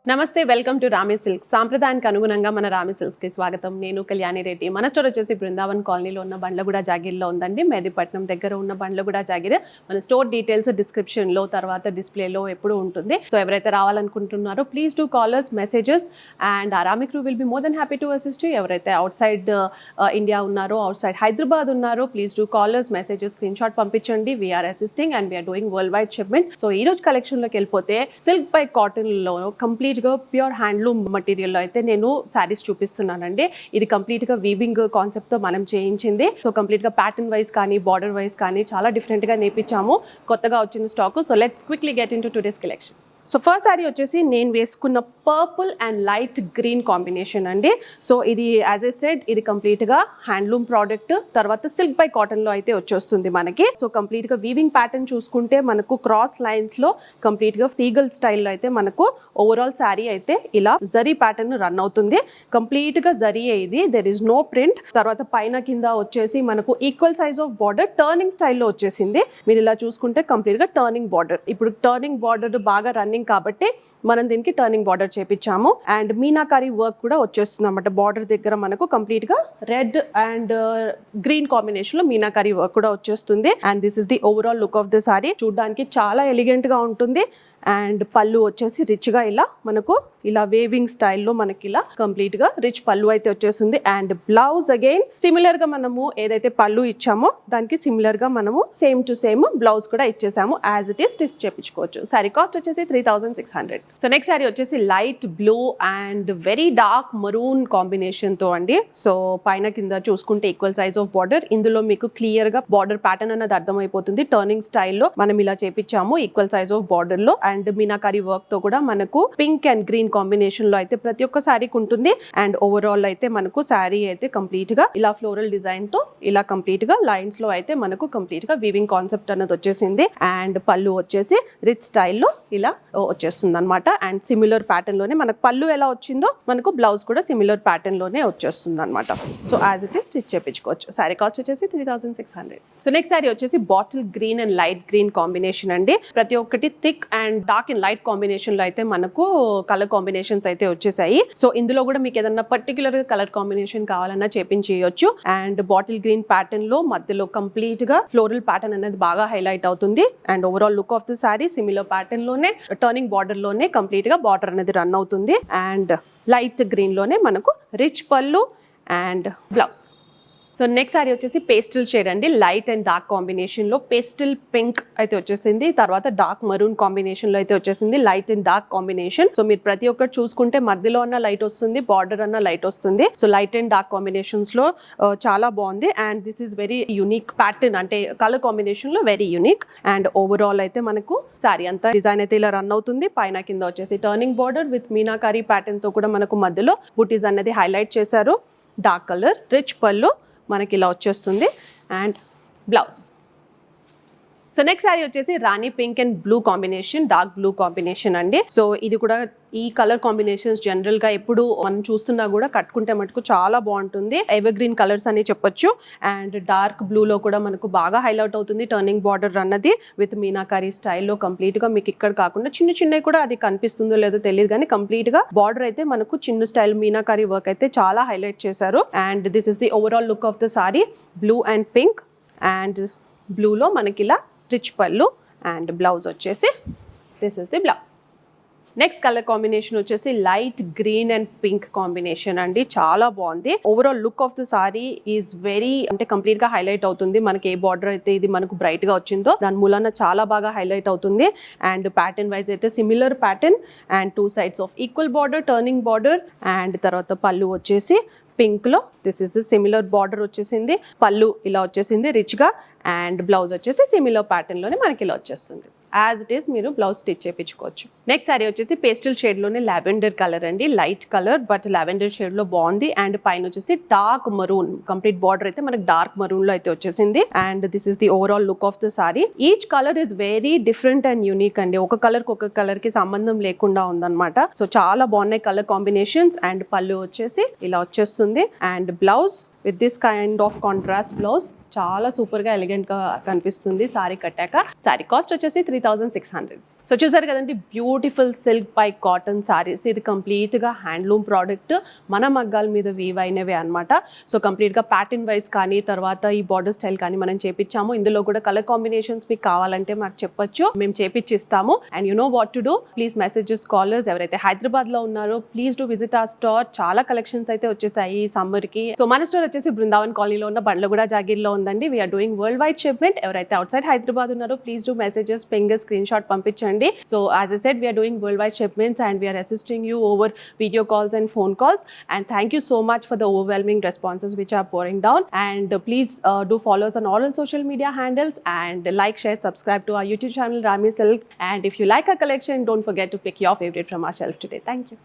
నమస్తే, welcome to Rami silk. సాంప్రదాయానికి అనుగుణంగా మన రామి సిల్క్స్ కి స్వాగతం. నేను కళ్యాణి రెడ్డి. మన స్టోర్ వచ్చేసి బృందావన్ కాలనీలో ఉన్న బండ్లగూడ జాగిర్లో ఉందండి. మెహదీపట్నం దగ్గర ఉన్న బండ్లగూడ జాగిర్. మన స్టోర్ డీటెయిల్స్ డిస్క్రిప్షన్ లో తర్వాత డిస్ప్లేలో ఎప్పుడు ఉంటుంది. సో ఎవరైతే రావాలనుకుంటున్నారో please do callers messages and Rami crew will be more than happy to assist. ఎవరైతే అవుట్ సైడ్ ఇండియా ఉన్నారో, అవుట్ సైడ్ హైదరాబాద్ ఉన్నారో please do callers messages, screenshot పంపించండి. We are assisting and we are doing world wide shipment. So ఈ రోజు collection లోకి వెళ్ళిపోతే silk by cotton లో complete గా ప్యూర్ హ్యాండ్లూమ్ మెటీరియల్ లో అయితే నేను శారీస్ చూపిస్తున్నానండి. ఇది కంప్లీట్ గా వీవింగ్ కాన్సెప్ట్ తో మనం చేయించింది. సో కంప్లీట్ గా ప్యాటర్న్ వైజ్ కానీ బార్డర్ వైజ్ కానీ చాలా డిఫరెంట్ గా నేర్పించాము. కొత్తగా వచ్చిన stock. So let's quickly get in to today's collection. So first sari వచ్చేసి నేను వేసుకున్న purple and light green combination అండి. సో ఇది యాజ్ ఎ సెడ్ ఇది కంప్లీట్ గా హ్యాండ్లూమ్ ప్రోడక్ట్. తర్వాత సిల్క్ బై కాటన్ లో అయితే వచ్చేస్తుంది మనకి. సో కంప్లీట్ గా వీవింగ్ ప్యాటర్న్ చూసుకుంటే మనకు క్రాస్ లైన్స్ లో కంప్లీట్ గా తీగల్ స్టైల్లో అయితే మనకు ఓవరాల్ శారీ అయితే ఇలా జరీ ప్యాటర్న్ రన్ అవుతుంది. కంప్లీట్ గా జరీ ఇది, దెర్ ఇస్ నో ప్రింట్. తర్వాత పైన కింద వచ్చేసి మనకు equal size of border turning స్టైల్లో వచ్చేసింది. మీరు ఇలా చూసుకుంటే కంప్లీట్ గా టర్నింగ్ బార్డర్. ఇప్పుడు టర్నింగ్ బార్డర్ బాగా రన్నింగ్ కాబట్టి మనం దీనికి టర్నింగ్ బార్డర్ చేపించాము. అండ్ మీనాకారి వర్క్ కూడా వచ్చేస్తుంది అన్నమాట. బార్డర్ దగ్గర మనకు కంప్లీట్ గా రెడ్ అండ్ గ్రీన్ కాంబినేషన్ లో మీనాకారి వర్క్ కూడా వచ్చేస్తుంది. And this is the overall look of the sorry. చూడడానికి చాలా ఎలిగెంట్ గా ఉంటుంది. అండ్ పళ్ళు వచ్చేసి రిచ్ గా ఇలా మనకు ఇలా వేవింగ్ స్టైల్లో మనకి ఇలా కంప్లీట్ గా రిచ్ పళ్ళు అయితే వచ్చేస్తుంది. అండ్ బ్లౌజ్ అగైన్ సిమిలర్ గా మనము ఏదైతే పళ్ళు ఇచ్చామో దానికి సిమిలర్ గా మనము సేమ్ టు సేమ్ బ్లౌజ్ కూడా ఇచ్చేసాము. యాజ్ ఇట్ ఈస్ స్టిచ్ చేపించుకోవచ్చు. సారీ కాస్ట్ వచ్చేసి 3600. సో నెక్స్ట్ సారీ వచ్చేసి light blue and very dark maroon combination తో అండి. సో పైన కింద చూసుకుంటే ఈక్వల్ సైజ్ ఆఫ్ బార్డర్. ఇందులో మీకు క్లియర్ గా బార్డర్ ప్యాటర్న్ అన్నది అర్థమైపోతుంది. టర్నింగ్ స్టైల్లో మనం ఇలా చేపించాము ఈక్వల్ సైజ్ ఆఫ్ బార్డర్ లో. అండ్ మీనాకారి వర్క్ తో కూడా మనకు పింక్ అండ్ గ్రీన్ కాంబినేషన్ లో అయితే ప్రతి ఒక్క శారీకి ఉంటుంది. అండ్ ఓవరాల్ అయితే మనకు శారీ అయితే కంప్లీట్ గా ఇలా ఫ్లోరల్ డిజైన్ తో ఇలా కంప్లీట్ గా లైన్స్ లో అయితే మనకు కంప్లీట్ గా వీవింగ్ కాన్సెప్ట్ అనేది వచ్చేసింది. అండ్ పళ్ళు వచ్చేసి రిచ్ స్టైల్లో ఇలా వచ్చేస్తుంది అనమాట. అండ్ సిమిలర్ ప్యాటర్న్ లోనే మనకు పళ్ళు ఎలా వచ్చిందో మనకు బ్లౌజ్ కూడా సిమిలర్ ప్యాటర్న్ లోనే వచ్చేస్తుంది అనమాట. So as it is stitch చేపించుకోవచ్చు. శారీ కాస్ట్ వచ్చేసి 3600. సో నెక్స్ట్ శారీ వచ్చేసి bottle green and light green combination అండి. ప్రతి ఒక్కటి thick and dark and light combination లో అయితే మనకు కలర్ కాంబినేషన్స్ అయితే వచ్చేసాయి. సో ఇందులో కూడా మీకు ఏదన్నా పర్టికులర్ కలర్ కాంబినేషన్ కావాలన్నా చేపించేయొచ్చు. అండ్ బాటిల్ గ్రీన్ ప్యాటర్న్ లో మధ్యలో కంప్లీట్ గా ఫ్లోరల్ ప్యాటర్న్ అనేది బాగా హైలైట్ అవుతుంది. And overall look of the sorry similar pattern లోనే టర్నింగ్ బార్డర్ లోనే కంప్లీట్ గా బార్డర్ అనేది రన్ అవుతుంది. అండ్ లైట్ గ్రీన్ లోనే మనకు rich pallu and blouse. So next sari వచ్చేసి పేస్టల్ షేడ్ అండి. లైట్ అండ్ డార్క్ కాంబినేషన్ లో పేస్టల్ పింక్ అయితే వచ్చేసింది. తర్వాత డార్క్ మరూన్ కాంబినేషన్ లో అయితే వచ్చేసింది. Light and dark combination. So మీరు ప్రతి ఒక్కటి చూసుకుంటే మధ్యలో అన్న లైట్ వస్తుంది, బార్డర్ అన్న లైట్ వస్తుంది. So light and dark combinations లో చాలా బాగుంది. And this is very unique pattern, అంటే కలర్ కాంబినేషన్ లో వెరీ యూనిక్. అండ్ ఓవరాల్ అయితే మనకు సారీ అంతా డిజైన్ అయితే ఇలా రన్ అవుతుంది. పైన కింద వచ్చేసి turning border with meenakari pattern తో కూడా మనకు మధ్యలో బుటీస్ అనేది హైలైట్ చేశారు. డార్క్ కలర్ రిచ్ పళ్ళు మనకి ఇలా వచ్చేస్తుంది. And blouse. So next sari వచ్చేసి rani pink and blue combination, dark blue combination అండి. సో ఇది కూడా ఈ కలర్ కాంబినేషన్స్ జనరల్ గా ఎప్పుడు మనం చూస్తున్నా కూడా కట్టుకుంటే మటుకు చాలా బాగుంటుంది. ఎవర్ గ్రీన్ కలర్స్ అని చెప్పొచ్చు. అండ్ డార్క్ బ్లూ లో కూడా మనకు బాగా హైలైట్ అవుతుంది టర్నింగ్ బార్డర్ అన్నది విత్ మీనాకారి స్టైల్లో. కంప్లీట్ గా మీకు ఇక్కడ కాకుండా చిన్న చిన్నవి కూడా అది కనిపిస్తుందో లేదో తెలియదు, కానీ కంప్లీట్ గా బార్డర్ అయితే మనకు చిన్న స్టైల్ మీనాకారి వర్క్ అయితే చాలా హైలైట్ చేశారు. And this is the overall look of the sari. Blue and pink and బ్లూలో మనకి ఇలా రిచ్ పళ్ళు అండ్ బ్లౌజ్ వచ్చేసి this is the blouse. Next colour combination వచ్చేసి light green and pink combination అండి. చాలా బాగుంది. Overall look of the sari is very, అంటే complete గా హైలైట్ అవుతుంది. మనకి ఏ బార్డర్ అయితే ఇది మనకు బ్రైట్ గా వచ్చిందో దాని మూలన చాలా బాగా హైలైట్ అవుతుంది. అండ్ ప్యాటర్న్ వైజ్ అయితే similar pattern and two sides of equal border turning border. And తర్వాత పళ్ళు వచ్చేసి పింక్ లో దిస్ ఇస్ సిమిలర్ బార్డర్ వచ్చేసింది. పళ్ళు ఇలా వచ్చేసింది రిచ్ గా. అండ్ బ్లౌజ్ వచ్చేసి సిమిలర్ ప్యాటర్న్ లోనే మనకి ఇలా వచ్చేస్తుంది. యాజ్ ఇట్ ఈస్ మీరు బ్లౌజ్ స్టిచ్ చేయించుకోవచ్చు. నెక్స్ట్ సారీ వచ్చేసి పేస్టల్ షేడ్ లోనే లావెండర్ కలర్ అండి. Light colour but lavender shade లో బాగుంది. అండ్ పైన వచ్చేసి డార్క్ మరూన్, కంప్లీట్ బార్డర్ అయితే మనకి డార్క్ మరూన్ లో అయితే వచ్చేసింది. And this is the overall look of the sorry. Each colour is very different and unique అండి. ఒక కలర్ కి ఒక కలర్ కి సంబంధం లేకుండా ఉందన్నమాట. సో చాలా బాగున్నాయి కలర్ కాంబినేషన్స్. అండ్ పళ్ళు వచ్చేసి ఇలా వచ్చేస్తుంది. And blouse with this kind of contrast blouse చాలా సూపర్ గా ఎలిగెంట్ గా కనిపిస్తుంది సారీ కట్టాక. సారీ కాస్ట్ వచ్చేసి 3600. సో చూసారు కదండి, బ్యూటిఫుల్ సిల్క్ పై కాటన్ సారీస్. ఇది కంప్లీట్గా హ్యాండ్లూమ్ ప్రోడక్ట్, మన మగ్గాల మీద వీవ్ అయినవే అనమాట. సో కంప్లీట్గా ప్యాటర్న్ వైజ్ కానీ, తర్వాత ఈ బార్డర్ స్టైల్ కానీ మనం చేపించాము. ఇందులో కూడా కలర్ కాంబినేషన్స్ మీకు కావాలంటే మాకు చెప్పొచ్చు, మేము చేపించిస్తాము. And you know what to do, please messages callers ఎవరైతే హైదరాబాద్ లో ఉన్నారో please do visit our store. చాలా కలెక్షన్స్ అయితే వచ్చేసాయి ఈ సమ్మర్ కి. సో మన స్టోర్ వచ్చేసి బృందావన్ కాలనీలో ఉన్న బండ్లగూడ జాగీర్లో ఉందండి. We're doing world wide shipment. ఎవరైతే అవుట్ సైడ్ హైదరాబాద్ ఉన్నారో please do messages, ping, screenshot పంపించండి. So as I said, we are doing worldwide shipments and we are assisting you over video calls and phone calls. And thank you so much for the overwhelming responses which are pouring down. And please do follow us on all social media handles and like, share, subscribe to our YouTube channel Rami Silks. And if you like our collection, don't forget to pick your favorite from our shelf today. Thank you.